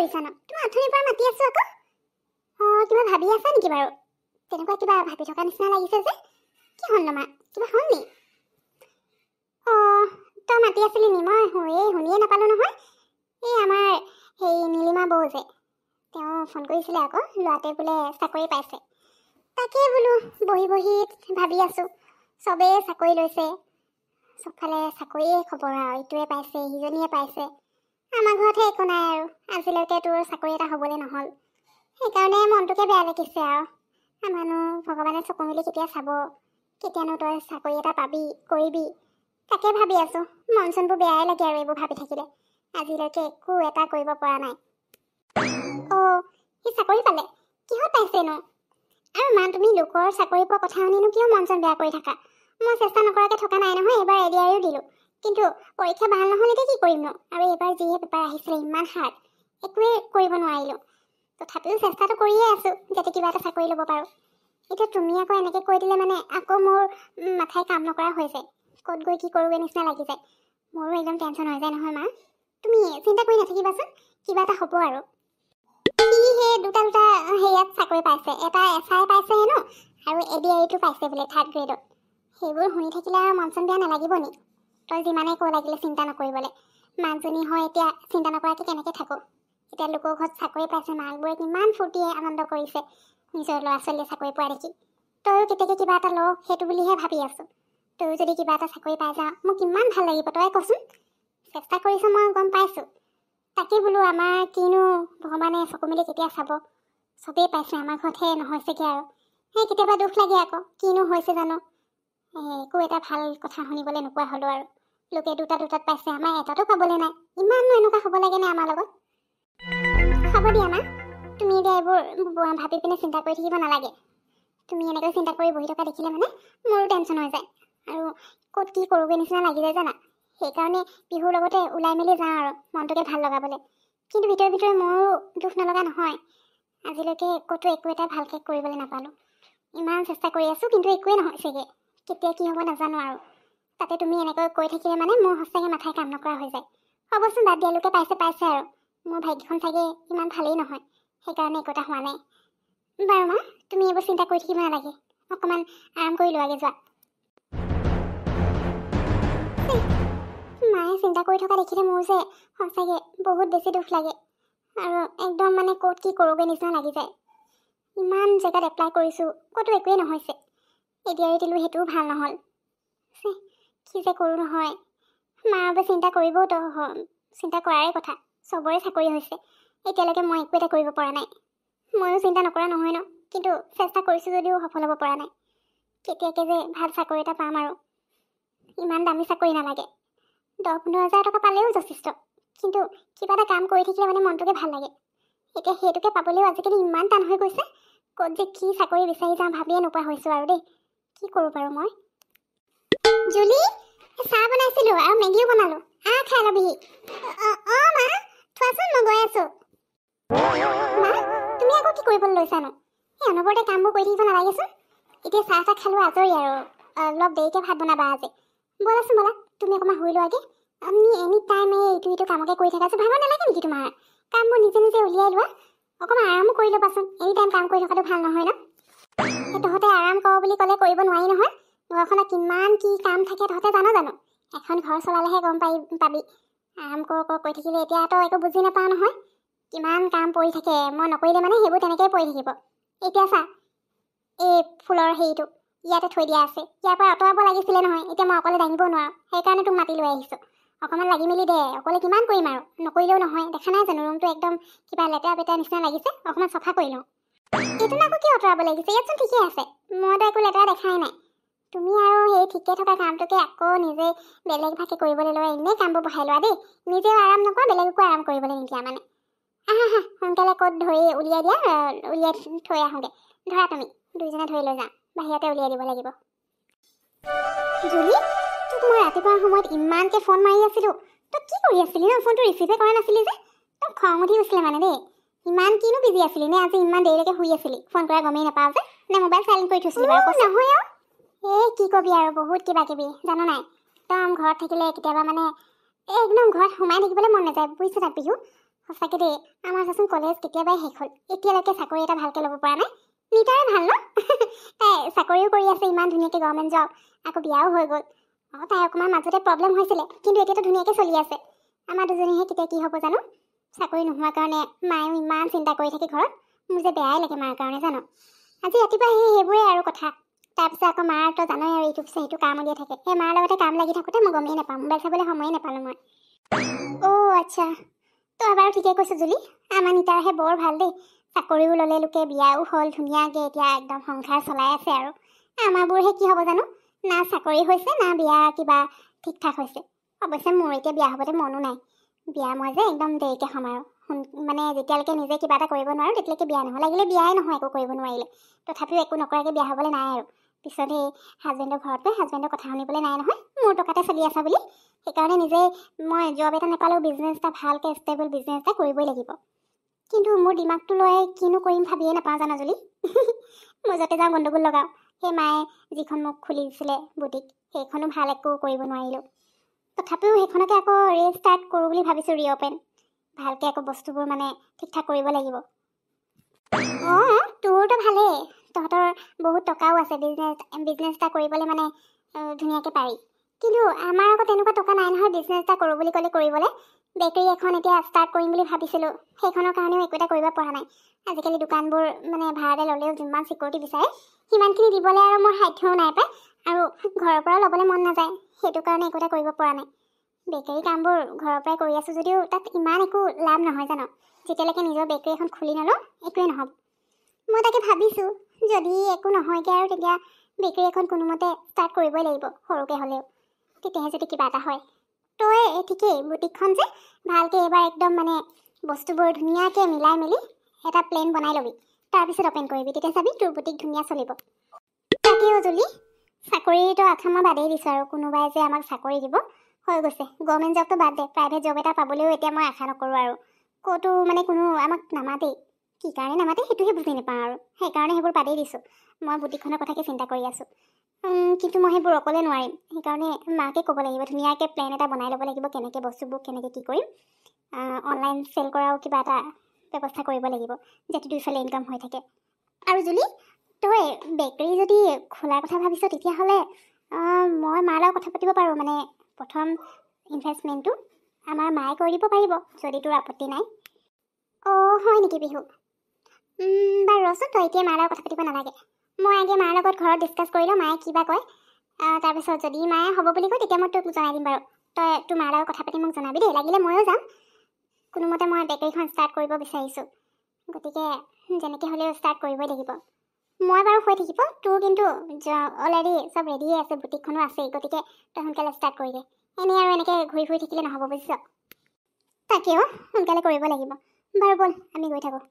কৰিছা ন? তুমি অথনিৰ পৰা মাতি আছো আকৌ। কিবা ভাবি আছা নেকি বাৰু? তেনেকুৱা কিবা ভাবি থকা নিচিনা লাগিছে যে। কি হ'ল মা? কিবা হ'ল নি? তই মাতি আছিলি নি? মই শুনিয়ে নাপালো নহয়। এই আমাৰ সেই নীলিমা বৌ যে, তেওঁ ফোন কৰিছিলে আকৌ, ল'ৰাটোৱে বোলে চাকৰি পাইছে। তাকে বোলো বহি বহি ভাবি আছো। চবেই চাকৰি লৈছে, চবফালে চাকৰিয়ে খবৰ আৰু, ইটোৱে পাইছে সিজনীয়ে পাইছে। আমাৰ ঘৰতহে একো নাই আৰু, আজিলৈকে তোৰ চাকৰি এটা হ'বলৈ নহ'ল। সেইকাৰণে মনটোকে বেয়া লাগিছে আৰু। আমাৰনো ভগৱানে চকু মেলি কেতিয়া চাব, কেতিয়ানো তই চাকৰি এটা পাবি কৰিবি, তাকে ভাবি আছো। মন চনবোৰ বেয়াই লাগে আৰু এইবোৰ ভাবি থাকিলে। আজিলৈকে একো এটা কৰিব পৰা নাই। সি চাকৰি পালে? কিহত পাইছেনো? আৰু মা, তুমি লোকৰ চাকৰি পোৱা কথা শুনিনো কিয় মন চন বেয়া কৰি থাকা? মই চেষ্টা নকৰাকৈ থকা নাই নহয়। এবাৰ এডিআৰইও দিলো, কিন্তু পৰীক্ষা ভাল নহ'ল। এতিয়া কি কৰিম নো? আৰু এইবাৰ যিহে পেপাৰ আহিছিলে ইমান হাৰ্ড, একোৱে কৰিব নোৱাৰিলো। তথাপিও চেষ্টাটো কৰিয়ে আছো যাতে কিবা এটা চাকৰি ল'ব পাৰো। এতিয়া তুমি আকৌ এনেকৈ কৈ দিলে মানে আকৌ মোৰ মাথাই কাম নকৰা হৈ যায়। ক'ত গৈ কি কৰোঁগৈ নিচিনা লাগি যায়। মোৰো একদম টেনশ্যন হৈ যায় নহয় মা। তুমি চিন্তা কৰি নাথাকিবাচোন, কিবা এটা হ'ব আৰু। সি সেই দুটা হেৰিয়াত চাকৰি পাইছে। এটা SI পাইছে হেনো, আৰু এডিআৰইটো পাইছে বোলে 3rd গ্ৰেডত। সেইবোৰ শুনি থাকিলে আৰু মন চন বেয়া নালাগিব নি? তই যিমানেই কৈ লাগিলে চিন্তা নকৰিবলৈ। মাকজনী হয় এতিয়া চিন্তা নকৰাকৈ কেনেকৈ থাকোঁ? এতিয়া লোকৰ ঘৰত চাকৰি পাইছে, মাকবোৰে কিমান ফূৰ্তিয়ে আনন্দ কৰিছে নিজৰ ল'ৰা ছোৱালীয়ে চাকৰি পোৱা দেখি। তইও কেতিয়াকৈ কিবা এটা ল, সেইটো বুলিহে ভাবি আছোঁ। তইও যদি কিবা এটা চাকৰি পাই যাওঁ মোক কিমান ভাল লাগিব, তই কচোন। চেষ্টা কৰিছ মই গম পাইছোঁ। তাকে বোলো আমাৰ কিনো ভগৱানে চকু মেলি কেতিয়া চাব। চবেই পাইছে, আমাৰ ঘৰতহে নহৈছেগৈ আৰু। সেই কেতিয়াবা দুখ লাগে আকৌ, কিনো হৈছে জানো। একো এটা ভাল কথা শুনিবলৈ নোপোৱা হ'লো আৰু। লোকে দুটাত পাইছে, আমাৰ এটাতো পাবলৈ নাই। ইমাননো এনেকুৱা হ'ব লাগেনে আমাৰ লগত? হ'ব দিয়া মা, তুমি এতিয়া এইবোৰ ভাবি পিনে চিন্তা কৰি থাকিব নালাগে। তুমি এনেকৈ চিন্তা কৰি বহি থকা দেখিলে মানে মোৰো টেনশ্যন হৈ যায়, আৰু ক'ত কি কৰোঁগৈ নিচিনা লাগি যায় জানা। সেইকাৰণে বিহুৰ লগতে ওলাই মেলি যাওঁ আৰু মনটোকে ভাল লগাবলৈ। কিন্তু ভিতৰে মোৰো দুখ নলগা নহয়। আজিলৈকে ক'তো একো এটা ভালকৈ কৰিবলৈ নাপালোঁ। ইমান চেষ্টা কৰি আছোঁ, কিন্তু একোৱেই নহৈছেগৈ। কেতিয়া কি হ'ব নাজানো আৰু। তাতে তুমি এনেকৈ কৈ থাকিলে মানে মোৰ সঁচাকৈ মাথাই কাম নকৰা হৈ যায়। হ'বচোন, বাদ দিয়া, লোকে পাইছে আৰু। মোৰ ভাগ্যখন চাগে ইমান ভালেই নহয়, সেইকাৰণে একো এটা হোৱা নাই। বাৰু মা, তুমি এইবোৰ চিন্তা কৰি থাকিব নালাগে। অকণমান আৰাম কৰি লোৱাগে যোৱা। মায়ে চিন্তা কৰি থকা দেখিলে মোৰ যে সঁচাকৈ বহুত বেছি দুখ লাগে, আৰু একদম মানে ক'ত কি কৰোঁগৈ নিচিনা লাগি যায়। ইমান জেগাত এপ্লাই কৰিছোঁ, ক'তো একোৱেই নহৈছে। এডিআৰই দিলোঁ, সেইটোও ভাল নহ'ল। কি যে কৰোঁ নহয়। মাৰ বাবে চিন্তা কৰিবওতো, চিন্তা কৰাৰে কথা। চবৰে চাকৰি হৈছে, এতিয়ালৈকে মই একো এটা কৰিব পৰা নাই। ময়ো চিন্তা নকৰা নহয় ন, কিন্তু চেষ্টা কৰিছোঁ যদিও সফল হ'ব পৰা নাই। কেতিয়াকৈ যে ভাল চাকৰি এটা পাম আৰু। ইমান দামী চাকৰি নালাগে, 10-15 হাজাৰ টকা পালেও যথেষ্ট। কিন্তু কিবা এটা কাম কৰি থাকিলে মানে মনটোকে ভাল লাগে। এতিয়া সেইটোকে পাবলৈও আজিকালি ইমান টান হৈ গৈছে। ক'ত যে কি চাকৰি বিচাৰি যাওঁ ভাবিয়ে নোপোৱা হৈছোঁ আৰু দেই। কি কৰোঁ বাৰু মই? জুলি, চাহ বনাইছিলোঁ আৰু মেগীও বনালোঁ। খাই ল'বিহি। মা, থোৱাচোন, মই গৈ আছোঁ। মা, তুমি আকৌ কি কৰিবলৈ লৈছানো? এই অনবৰতে কামবোৰ কৰি থাকিব নালাগেচোন। এতিয়া চাহ খালোঁ, আজৰি আৰু। অলপ দেৰিকৈ ভাত বনাবা আজি। ব'লাচোন ব'লা, তুমি অকণমান শুই লোৱাগে। আমি এনি টাইম ইটো কামকে কৰি থাকা যে ভাগৰ নালাগে নেকি তোমাৰ? কামবোৰ নিজে উলিয়াই লোৱা। অকণমান আৰামো কৰি ল'বাচোন। এনি টাইম কাম কৰি থকাটো ভাল নহয় ন। তহঁতে আৰাম কৰ বুলি ক'লে কৰিব নোৱাৰি নহয়। ঘৰখনত কিমান কি কাম থাকে তহঁতে জানো? এখন ঘৰ চলালেহে গম পাবি। আৰাম কৰ কৰি থাকিলে এতিয়াতো একো বুজি নাপাওঁ নহয়। কিমান কাম পৰি থাকে, মই নকৰিলে মানে সেইবোৰ তেনেকৈয়ে পৰি থাকিব। এতিয়া চা, এই ফুলৰ হেৰিটো ইয়াতে থৈ দিয়া আছে। ইয়াৰ পৰা আঁতৰাব লাগিছিলে নহয়। এতিয়া মই অকলে দাঙিব নোৱাৰোঁ, সেইকাৰণে তোক মাতি লৈ আহিছোঁ। অকণমান লাগি মেলি দে, অকলে কিমান কৰিম আৰু। নকৰিলেও নহয়, দেখা নাই জানো ৰুমটো একদম কিবা লেতেৰা পেতেৰা নিচিনা লাগিছে। অকণমান চফা কৰি লওঁ। এইটো আকৌ কিয় আঁতৰাব লাগিছে? ইয়াতচোন ঠিকেই আছে, মইতো একো লেতেৰা দেখাই নাই। তুমি আৰু সেই ঠিকে থকা কামটোকে আকৌ নিজে বেলেগ ভাগে কৰিবলৈ লৈ এনেই কামবোৰ বহাই লোৱা দেই। নিজেও আৰাম নকৰা, বেলেগকো আৰাম কৰিবলৈ নিদিয়া মানে। আহা সোনকালে ক'ত ধৰি উলিয়াই দিয়া, উলিয়াই থৈ আহোঁগৈ। ধৰা তুমি দুইজনে ধৰি লৈ যাওঁ, বাহিৰতে উলিয়াই দিব লাগিব। জুলি, তোক মই ৰাতিপুৱাৰ সময়ত ইমানকৈ ফোন মাৰি আছিলোঁ, তই কি কৰি আছিলি ন? ফোনটো ৰিচিভে কৰা নাছিলি যে। তই খং উঠি গৈছিলে মানে দেই। ইমান কিনো বিজি আছিলি নে? আজি ইমান দেৰিলৈকে শুই আছিলি, ফোন কৰা গমেই নাপাওঁ যে? নে মোবাইল চাইলেণ্ট কৰি থৈছিলি বাৰু? নহয় কি কবি আৰু, বহুত কিবা কিবি জানো নাই। একদম ঘৰত থাকিলে কেতিয়াবা মানে একদম ঘৰত সোমাই থাকিবলৈ মন নাযায় বুজিছ তাত বিহু। সঁচাকৈ দেই, আমাৰ চাচোন কলেজ কেতিয়াবাই শেষ হ'ল, এতিয়ালৈকে চাকৰি এটা ভালকৈ ল'ব পৰা নাই। নিতাৰে ভাল ন? তাই চাকৰিও কৰি আছে ইমান ধুনীয়াকৈ, গভৰ্ণমেণ্ট জব, আকৌ বিয়াও হৈ গ'ল। তাই অকণমান মাজতে প্ৰব্লেম হৈছিলে, কিন্তু এতিয়াতো ধুনীয়াকৈ চলি আছে। আমাৰ দুজনীহে কেতিয়া কি হ'ব জানো। চাকৰি নোহোৱাৰ কাৰণে মায়েও ইমান চিন্তা কৰি থাকে ঘৰত। মোৰ যে বেয়াই লাগে মাৰ কাৰণে জানো। আজি ৰাতিপুৱা সেইবোৰেই আৰু কথা। তাৰপিছত আকৌ মাৰ তই জানই আৰু ইটো পিছে সেইটো কাম উলিয়াই থাকে। সেই মাৰ লগতে কাম লাগি থাকোঁতে মই গমেই নাপাওঁ, মোবাইল চাবলৈ সময়ে নাপালোঁ মই। আচ্ছা, তই বাৰু ঠিকে কৈছ জুলি। আমাৰ নিতাৰহে বৰ ভাল দেই, চাকৰিও ল'লে লোকে, বিয়াও হ'ল ধুনীয়াকৈ, এতিয়া একদম সংসাৰ চলাই আছে আৰু। আমাৰবোৰহে কি হ'ব জানো, না চাকৰি হৈছে না বিয়া কিবা ঠিক ঠাক হৈছে। অৱশ্যে মোৰ এতিয়া বিয়া হ'বলৈ মনো নাই। বিয়া মই যে একদম দেৰিকৈ হ'ম আৰু, মানে যেতিয়ালৈকে নিজে কিবা এটা কৰিব নোৱাৰোঁ তেতিয়ালৈকে বিয়া নহয়। লাগিলে বিয়াই নহয় একো কৰিব নোৱাৰিলে, তথাপিও একো নকৰাকৈ বিয়া হ'বলৈ নাই আৰু। পিছত সেই হাজবেণ্ডৰ ঘৰত গৈ হাজবেণ্ডৰ কথা শুনিবলৈ নাই নহয়, মোৰ টকাতে চলি আছা বুলি। সেইকাৰণে নিজে মই জব এটা নাপালেও বিজনেছ এটা, ভালকৈ ষ্টেবল বিজনেছ এটা কৰিবই লাগিব। কিন্তু মোৰ দিমাগটো লৈ কিনো কৰিম ভাবিয়ে নাপাওঁ জানা জুলি। মই য'তে যাওঁ গণ্ডগোল লগাওঁ। সেই মায়ে যিখন মোক খুলি দিছিলে বুটিক, সেইখনো ভাল একো কৰিব নোৱাৰিলোঁ। তথাপিও সেইখনকে আকৌ ৰিষ্টাৰ্ট কৰোঁ বুলি ভাবিছোঁ, ৰিঅ'পেন। ভালকৈ আকৌ বস্তুবোৰ মানে ঠিক ঠাক কৰিব লাগিব। তোৰতো ভালেই, তহঁতৰ বহুত টকাও আছে, বিজনেছ এটা কৰিবলৈ মানে ধুনীয়াকৈ পাৰি। কিন্তু আমাৰ আকৌ তেনেকুৱা টকা নাই নহয় বিজনেছ এটা কৰোঁ বুলি ক'লে কৰিবলৈ। বেকাৰী এখন এতিয়া ষ্টাৰ্ট কৰিম বুলি ভাবিছিলোঁ, সেইখনৰ কাৰণেও একো এটা কৰিব পৰা নাই। আজিকালি দোকানবোৰ মানে ভাড়াতে ল'লেও যিমান চিকিউৰিটি বিচাৰে সিমানখিনি দিবলৈ আৰু মোৰ সাধ্যও নাই পায়, আৰু ঘৰৰ পৰাও ল'বলৈ মন নাযায়। সেইটো কাৰণে একো এটা কৰিব পৰা নাই। বেকাৰী কামবোৰ ঘৰৰ পৰাই কৰি আছোঁ যদিও তাত ইমান একো লাভ নহয় জানো। যেতিয়ালৈকে নিজৰ বেকাৰী এখন খুলি নলওঁ একোৱেই নহ'ব। মই তাকে ভাবিছোঁ, যদি একো নহয়গৈ আৰু তেতিয়া বেকাৰী এখন কোনোমতে ষ্টাৰ্ট কৰিবই লাগিব, সৰুকৈ হ'লেও। তেতিয়াহে যদি কিবা এটা হয়। তই ঠিকেই, বুটিকখন যে ভালকৈ এইবাৰ একদম মানে বস্তুবোৰ ধুনীয়াকৈ মিলাই মেলি এটা প্লেন বনাই ল'বি, তাৰপিছত অ'পেন কৰিবি। তেতিয়া চাবি তোৰ বুটিক ধুনীয়া চলিব। তাকেও জুলি, চাকৰিটো আশা মই বাদেই দিছোঁ আৰু। কোনোবাই যে আমাক চাকৰি দিব হৈ গৈছে। গভৰ্ণমেণ্ট জবটো বাদ দে, প্ৰাইভেট জব এটা পাবলৈও এতিয়া মই আশা নকৰোঁ আৰু। ক'তো মানে কোনো আমাক নামাতেই। কি কাৰণে নামাতে সেইটোহে বুজি নাপাওঁ আৰু। সেইকাৰণে সেইবোৰ বাদেই দিছোঁ। মই বুটিকখনৰ কথাকে চিন্তা কৰি আছোঁ। কিন্তু মই সেইবোৰ অকলে নোৱাৰিম। সেইকাৰণে মাকে ক'ব লাগিব, ধুনীয়াকৈ প্লেন এটা বনাই ল'ব লাগিব, কেনেকৈ বস্তুবোৰ কেনেকৈ কি কৰিম। অনলাইন চেল কৰাও কিবা এটা ব্যৱস্থা কৰিব লাগিব, যাতে দুইফালে ইনকাম হৈ থাকে। আৰু জুলি, তই বেকাৰী যদি খোলাৰ কথা ভাবিছ তেতিয়াহ'লে মই মাৰ লগত কথা পাতিব পাৰোঁ। মানে প্ৰথম ইনভেষ্টমেণ্টটো আমাৰ মায়ে কৰি দিব পাৰিব, যদি তোৰ আপত্তি নাই। হয় নেকি বিহু? বাৰু ৰচোন, তই এতিয়া মাৰ লগত কথা পাতিব নালাগে। মই আগে মাৰ লগত ঘৰত ডিছকাছ কৰি লওঁ, মায়ে কিবা কয়। তাৰপিছত যদি মায়ে হ'ব বুলি কয় তেতিয়া মই তোক জনাই দিম বাৰু। তই তোৰ মাৰ লগত কথা পাতি মোক জনাবি দেই, লাগিলে ময়ো যাম। কোনোমতে মই বেকাৰীখন ষ্টাৰ্ট কৰিব বিচাৰিছোঁ, গতিকে যেনেকৈ হ'লেও ষ্টাৰ্ট কৰিবই লাগিব। মই বাৰু হৈ থাকিব, তোৰ কিন্তু অলৰেডি চব ৰেডিয়ে আছে, বুটিকখনো আছেই। গতিকে তই সোনকালে ষ্টাৰ্ট কৰি দে। এনেই আৰু এনেকৈ ঘূৰি ফুৰি থাকিলে নহ'ব বুজিছ। তাকেও সোনকালে কৰিব লাগিব। বাৰু ব'ল আমি গৈ থাকোঁ।